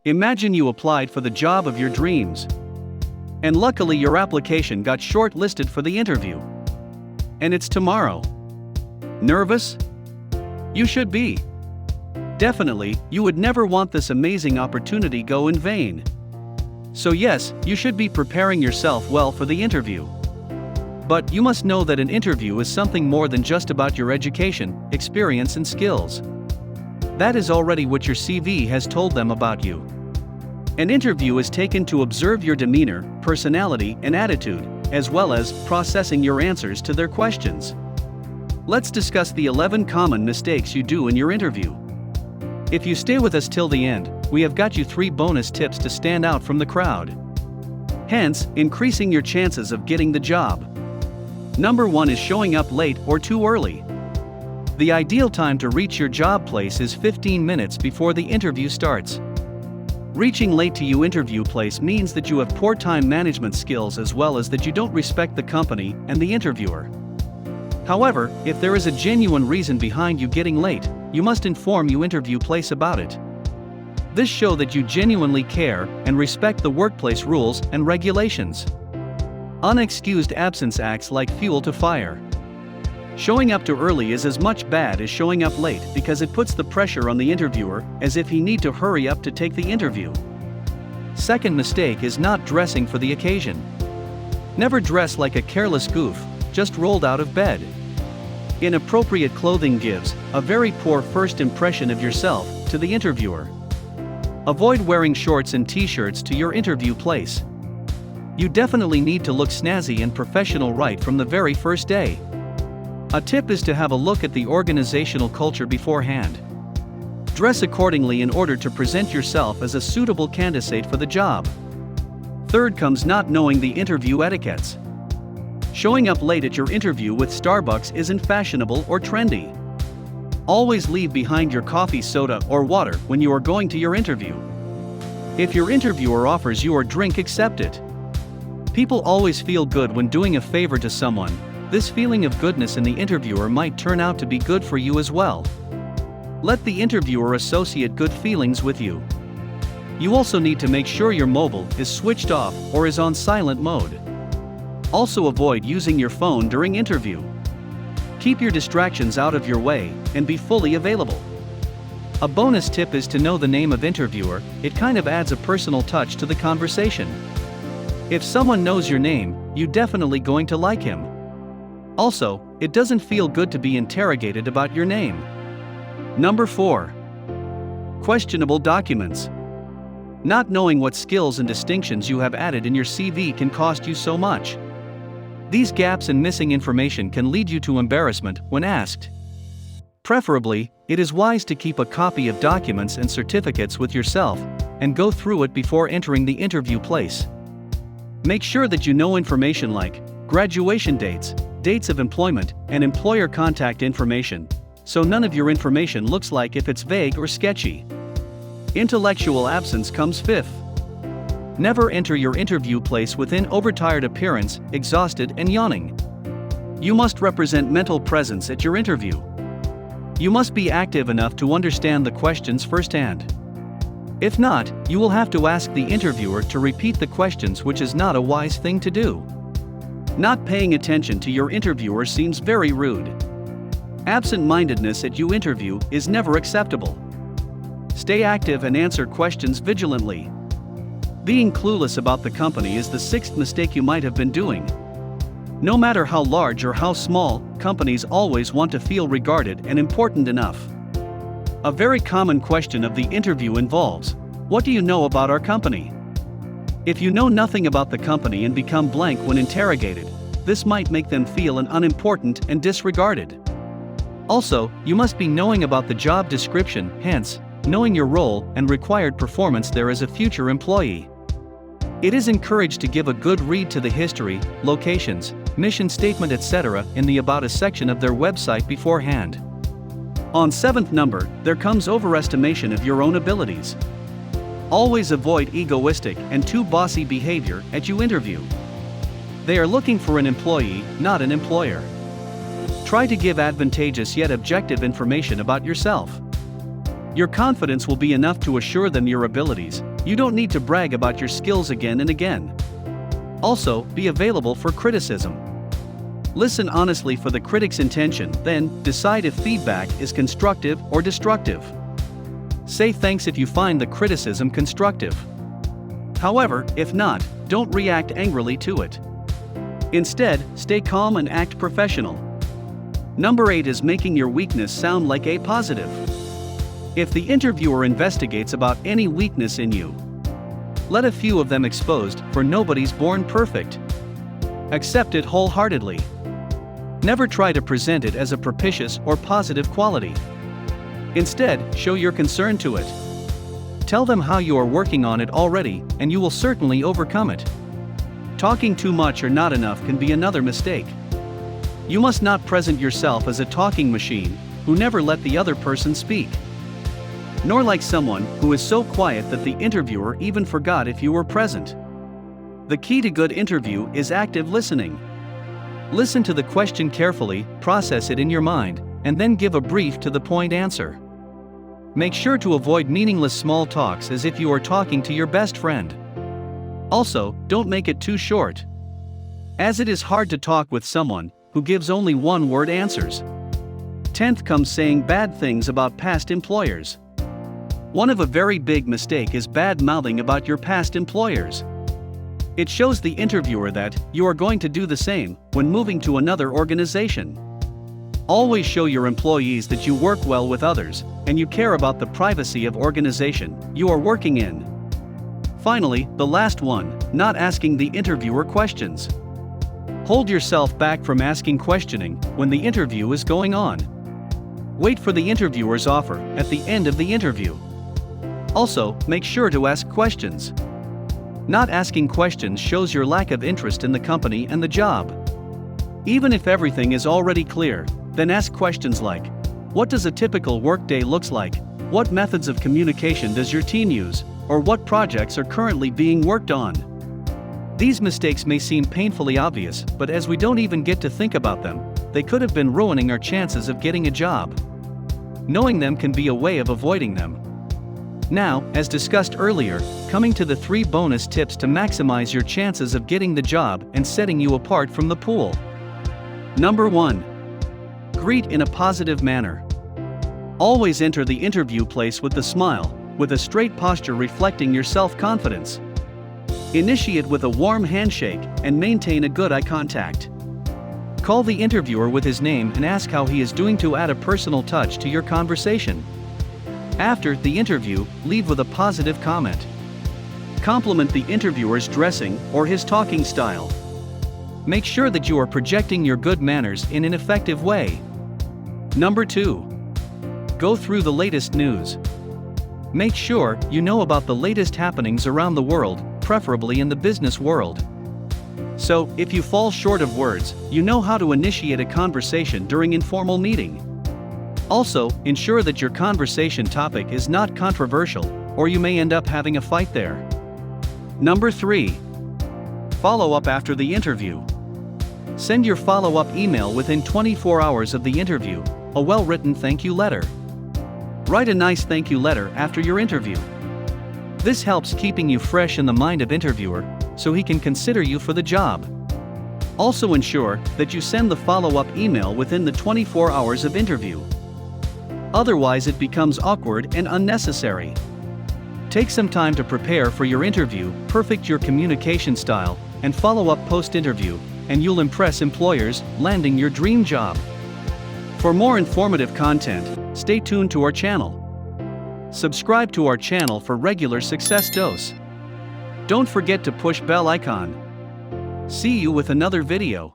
Imagine you applied for the job of your dreams. And luckily your application got shortlisted for the interview. And it's tomorrow. Nervous? You should be. Definitely, you would never want this amazing opportunity go in vain. So yes, you should be preparing yourself well for the interview. But you must know that an interview is something more than just about your education, experience and skills. That is already what your CV has told them about you. An interview is taken to observe your demeanor, personality, and attitude, as well as processing your answers to their questions. Let's discuss the 11 common mistakes you do in your interview. If you stay with us till the end, we have got you 3 bonus tips to stand out from the crowd. Hence, increasing your chances of getting the job. Number 1 is showing up late or too early. The ideal time to reach your job place is 15 minutes before the interview starts. Reaching late to your interview place means that you have poor time management skills as well as that you don't respect the company and the interviewer. However, if there is a genuine reason behind you getting late, you must inform your interview place about it. This shows that you genuinely care and respect the workplace rules and regulations. Unexcused absence acts like fuel to fire. Showing up too early is as much bad as showing up late because it puts the pressure on the interviewer as if he need to hurry up to take the interview. Second mistake is not dressing for the occasion. Never dress like a careless goof, just rolled out of bed. Inappropriate clothing gives a very poor first impression of yourself to the interviewer. Avoid wearing shorts and t-shirts to your interview place. You definitely need to look snazzy and professional right from the very first day. A tip is to have a look at the organizational culture beforehand. Dress accordingly in order to present yourself as a suitable candidate for the job. Third comes not knowing the interview etiquettes. Showing up late at your interview with Starbucks isn't fashionable or trendy. Always leave behind your coffee, soda, or water when you are going to your interview. If your interviewer offers you a drink, accept it. People always feel good when doing a favor to someone. This feeling of goodness in the interviewer might turn out to be good for you as well. Let the interviewer associate good feelings with you. You also need to make sure your mobile is switched off or is on silent mode. Also avoid using your phone during interview. Keep your distractions out of your way and be fully available. A bonus tip is to know the name of interviewer. It kind of adds a personal touch to the conversation. If someone knows your name, you're definitely going to like him. Also, it doesn't feel good to be interrogated about your name. Number 4. Questionable documents. Not knowing what skills and distinctions you have added in your CV can cost you so much. These gaps and missing information can lead you to embarrassment when asked. Preferably, it is wise to keep a copy of documents and certificates with yourself and go through it before entering the interview place. Make sure that you know information like graduation dates, dates of employment, and employer contact information, so none of your information looks like if it's vague or sketchy. Intellectual absence comes 5th. Never enter your interview place with an overtired appearance, exhausted and yawning. You must represent mental presence at your interview. You must be active enough to understand the questions firsthand. If not, you will have to ask the interviewer to repeat the questions, which is not a wise thing to do. Not paying attention to your interviewer seems very rude. Absent-mindedness at your interview is never acceptable. Stay active and answer questions vigilantly. Being clueless about the company is the 6th mistake you might have been doing. No matter how large or how small, companies always want to feel regarded and important enough. A very common question of the interview involves, "What do you know about our company?" If you know nothing about the company and become blank when interrogated, this might make them feel unimportant and disregarded. Also, you must be knowing about the job description, hence, knowing your role and required performance there as a future employee. It is encouraged to give a good read to the history, locations, mission statement, etc. in the About Us section of their website beforehand. On 7th number, there comes overestimation of your own abilities. Always avoid egoistic and too bossy behavior at your interview. They are looking for an employee, not an employer. Try to give advantageous yet objective information about yourself. Your confidence will be enough to assure them your abilities. You don't need to brag about your skills again and again. Also, be available for criticism. Listen honestly for the critic's intention, then decide if feedback is constructive or destructive. Say thanks if you find the criticism constructive. However, if not, don't react angrily to it. Instead, stay calm and act professional. Number 8 is making your weakness sound like a positive. If the interviewer investigates about any weakness in you, let a few of them exposed, for nobody's born perfect. Accept it wholeheartedly. Never try to present it as a propitious or positive quality. Instead, show your concern to it. Tell them how you are working on it already, and you will certainly overcome it. Talking too much or not enough can be another mistake. You must not present yourself as a talking machine who never let the other person speak, nor like someone who is so quiet that the interviewer even forgot if you were present. The key to good interview is active listening. Listen to the question carefully, process it in your mind, and then give a brief to the point answer. Make sure to avoid meaningless small talks as if you are talking to your best friend. Also, don't make it too short, as it is hard to talk with someone who gives only one-word answers. 10th comes saying bad things about past employers. One of a very big mistake is bad-mouthing about your past employers. It shows the interviewer that you are going to do the same when moving to another organization. Always show your employees that you work well with others, and you care about the privacy of organization you are working in. Finally, the last one, not asking the interviewer questions. Hold yourself back from asking questioning when the interview is going on. Wait for the interviewer's offer at the end of the interview. Also, make sure to ask questions. Not asking questions shows your lack of interest in the company and the job. Even if everything is already clear, then ask questions like, what does a typical workday looks like? What methods of communication does your team use? Or what projects are currently being worked on? These mistakes may seem painfully obvious, but as we don't even get to think about them, they could have been ruining our chances of getting a job. Knowing them can be a way of avoiding them. Now, as discussed earlier, coming to the 3 bonus tips to maximize your chances of getting the job and setting you apart from the pool. Number 1. Greet in a positive manner. Always enter the interview place with a smile, with a straight posture reflecting your self-confidence. Initiate with a warm handshake and maintain a good eye contact. Call the interviewer with his name and ask how he is doing to add a personal touch to your conversation. After the interview, leave with a positive comment. Compliment the interviewer's dressing or his talking style. Make sure that you are projecting your good manners in an effective way. Number 2. Go through the latest news. Make sure you know about the latest happenings around the world, preferably in the business world. So, if you fall short of words, you know how to initiate a conversation during informal meeting. Also, ensure that your conversation topic is not controversial, or you may end up having a fight there. Number 3. Follow up after the interview. Send your follow-up email within 24 hours of the interview, a well-written thank you letter. Write a nice thank you letter after your interview. This helps keeping you fresh in the mind of interviewer, so he can consider you for the job. Also ensure that you send the follow-up email within the 24 hours of interview. Otherwise it becomes awkward and unnecessary. Take some time to prepare for your interview, perfect your communication style, and follow up post-interview, and you'll impress employers, landing your dream job. For more informative content, stay tuned to our channel. Subscribe to our channel for regular success dose. Don't forget to push bell icon. See you with another video.